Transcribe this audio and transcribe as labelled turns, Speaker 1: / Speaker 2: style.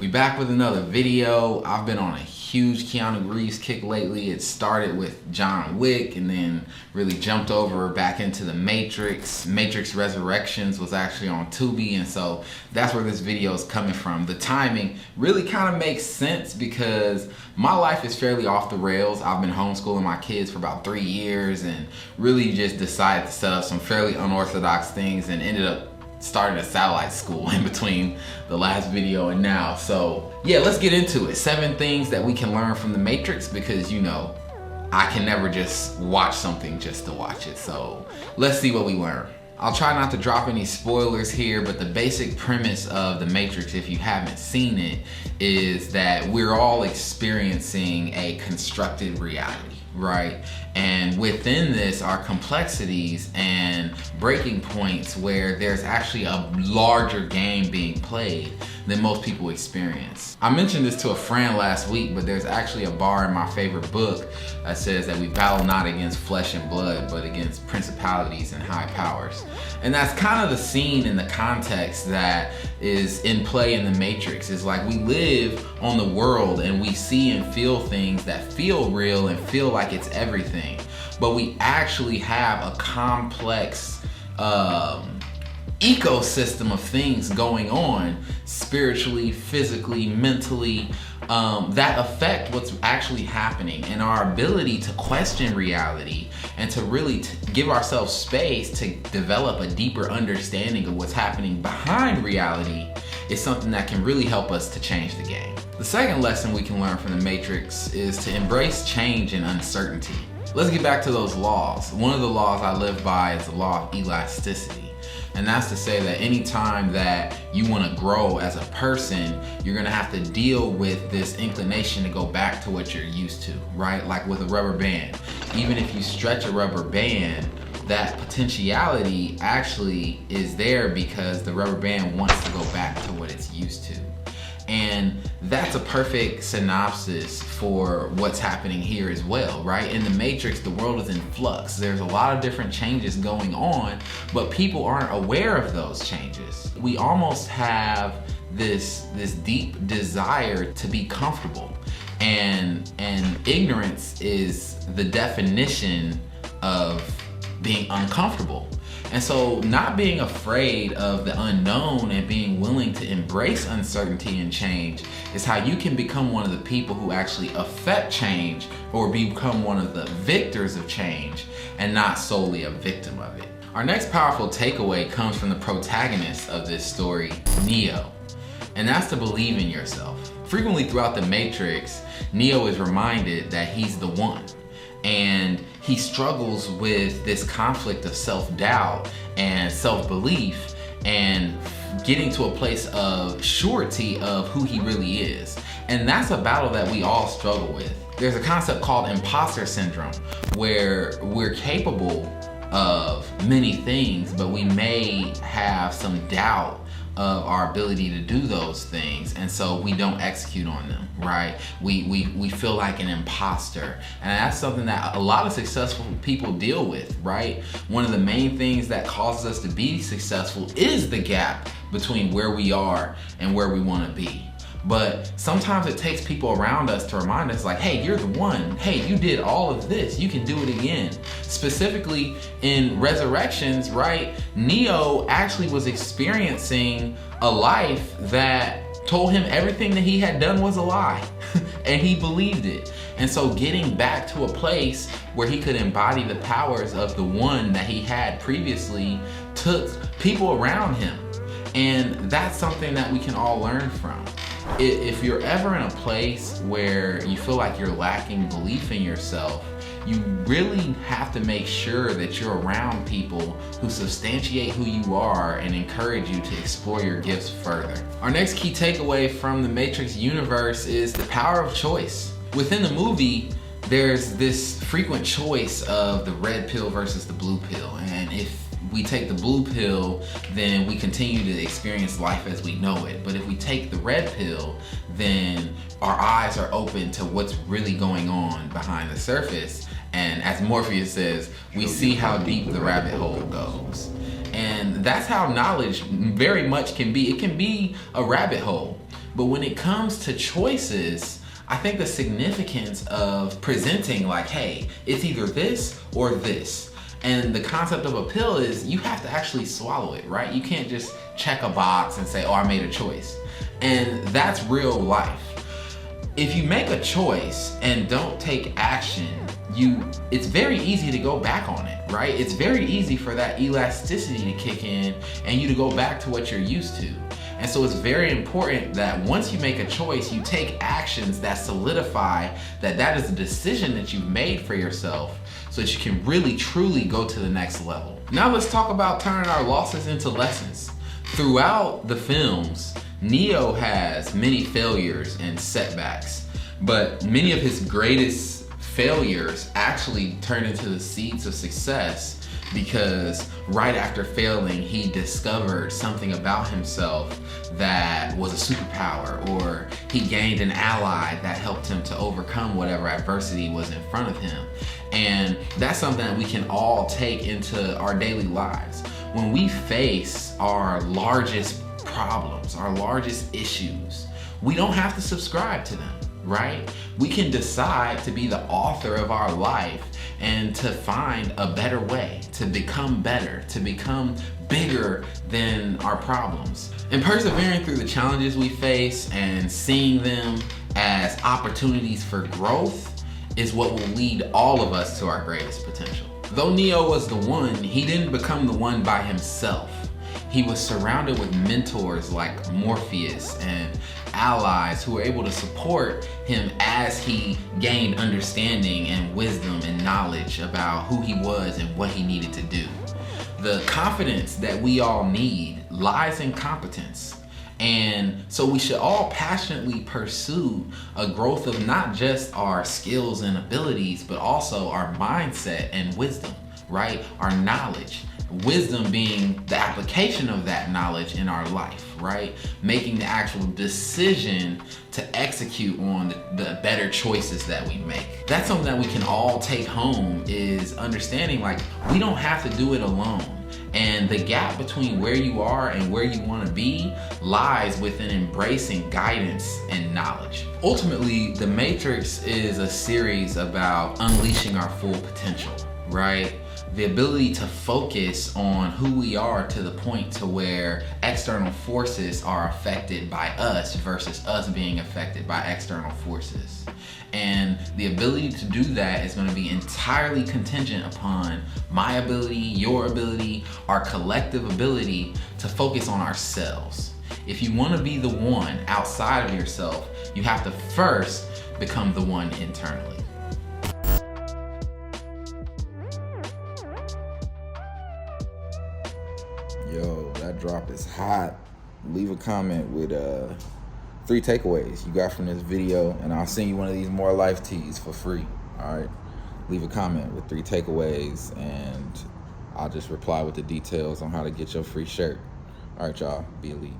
Speaker 1: We back with another video. I've been on a huge Keanu Reeves kick lately. It started with John Wick and then really jumped over back into the Matrix. Matrix Resurrections was actually on Tubi, and so that's where this video is coming from. The timing really kind of makes sense because my life is fairly off the rails. I've been homeschooling my kids for about 3 years and really just decided to set up some fairly unorthodox things and ended up started a satellite school in between the last video and now. So yeah, let's get into it. 7 things that we can learn from the Matrix, because you know, I can never just watch something just to watch it. So let's see what we learn. I'll try not to drop any spoilers here, but the basic premise of the Matrix, if you haven't seen it, is that we're all experiencing a constructed reality, right? And within this are complexities and breaking points where there's actually a larger game being played than most people experience. I mentioned this to a friend last week, but there's actually a bar in my favorite book that says that we battle not against flesh and blood, but against principalities and high powers. And that's kind of the scene in the context that is in play in the Matrix. It's like we live on the world and we see and feel things that feel real and feel like it's everything, but we actually have a complex ecosystem of things going on spiritually, physically, mentally, that affect what's actually happening, and our ability to question reality and to really give ourselves space to develop a deeper understanding of what's happening behind reality is something that can really help us to change the game. The second lesson we can learn from the Matrix is to embrace change and uncertainty. Let's get back to those laws. One of the laws I live by is the law of elasticity. And that's to say that anytime that you want to grow as a person, you're going to have to deal with this inclination to go back to what you're used to, right? Like with a rubber band. Even if you stretch a rubber band, that potentiality actually is there because the rubber band wants to go back to what it's used to. And that's a perfect synopsis for what's happening here as well, right? In the Matrix, the world is in flux. There's a lot of different changes going on, but people aren't aware of those changes. We almost have this deep desire to be comfortable, and ignorance is the definition of being uncomfortable. And so not being afraid of the unknown and being willing to embrace uncertainty and change is how you can become one of the people who actually affect change, or become one of the victors of change and not solely a victim of it. Our next powerful takeaway comes from the protagonist of this story, Neo, and that's to believe in yourself. Frequently throughout the Matrix, Neo is reminded that he's the one. And he struggles with this conflict of self-doubt and self-belief and getting to a place of surety of who he really is. And that's a battle that we all struggle with. There's a concept called Imposter Syndrome, where we're capable of many things, but we may have some doubt of our ability to do those things, and so we don't execute on them, right? We feel like an imposter, and that's something that a lot of successful people deal with, right? One of the main things that causes us to be successful is the gap between where we are and where we want to be. But sometimes it takes people around us to remind us, like, hey, you're the one. Hey, you did all of this. You can do it again. Specifically in Resurrections, right? Neo actually was experiencing a life that told him everything that he had done was a lie. And he believed it. And so getting back to a place where he could embody the powers of the one that he had previously took people around him. And that's something that we can all learn from. If you're ever in a place where you feel like you're lacking belief in yourself, you really have to make sure that you're around people who substantiate who you are and encourage you to explore your gifts further. Our next key takeaway from the Matrix universe is the power of choice. Within the movie, there's this frequent choice of the red pill versus the blue pill, and if we take the blue pill, then we continue to experience life as we know it. But if we take the red pill, then our eyes are open to what's really going on behind the surface. And as Morpheus says, we see how deep the rabbit hole goes. And that's how knowledge very much can be. It can be a rabbit hole. But when it comes to choices, I think the significance of presenting like, hey, it's either this or this. And the concept of a pill is you have to actually swallow it, right? You can't just check a box and say, oh, I made a choice. And that's real life. If you make a choice and don't take action, it's very easy to go back on it, right? It's very easy for that elasticity to kick in and you to go back to what you're used to. And so it's very important that once you make a choice, you take actions that solidify that that is a decision that you've made for yourself so that you can really truly go to the next level. Now let's talk about turning our losses into lessons. Throughout the films, Neo has many failures and setbacks, but many of his greatest failures actually turn into the seeds of success because right after failing, he discovered something about himself that was a superpower, or he gained an ally that helped him to overcome whatever adversity was in front of him. And that's something that we can all take into our daily lives. When we face our largest problems, our largest issues, we don't have to subscribe to them, right? We can decide to be the author of our life and to find a better way, to become better, to become bigger than our problems. And persevering through the challenges we face and seeing them as opportunities for growth is what will lead all of us to our greatest potential. Though Neo was the one, he didn't become the one by himself. He was surrounded with mentors like Morpheus and allies who were able to support him as he gained understanding and wisdom and knowledge about who he was and what he needed to do. The confidence that we all need lies in competence. And so we should all passionately pursue a growth of not just our skills and abilities, but also our mindset and wisdom, right? Our knowledge. Wisdom being the application of that knowledge in our life, right? Making the actual decision to execute on the better choices that we make. That's something that we can all take home, is understanding like we don't have to do it alone. And the gap between where you are and where you want to be lies within embracing guidance and knowledge. Ultimately, The Matrix is a series about unleashing our full potential, right? The ability to focus on who we are to the point to where external forces are affected by us versus us being affected by external forces. And the ability to do that is going to be entirely contingent upon my ability, your ability, our collective ability to focus on ourselves. If you want to be the one outside of yourself, you have to first become the one internally.
Speaker 2: Yo, that drop is hot. Leave a comment with 3 takeaways you got from this video, and I'll send you one of these More Life tees for free. All right, leave a comment with 3 takeaways, and I'll just reply with the details on how to get your free shirt. All right, y'all, be elite.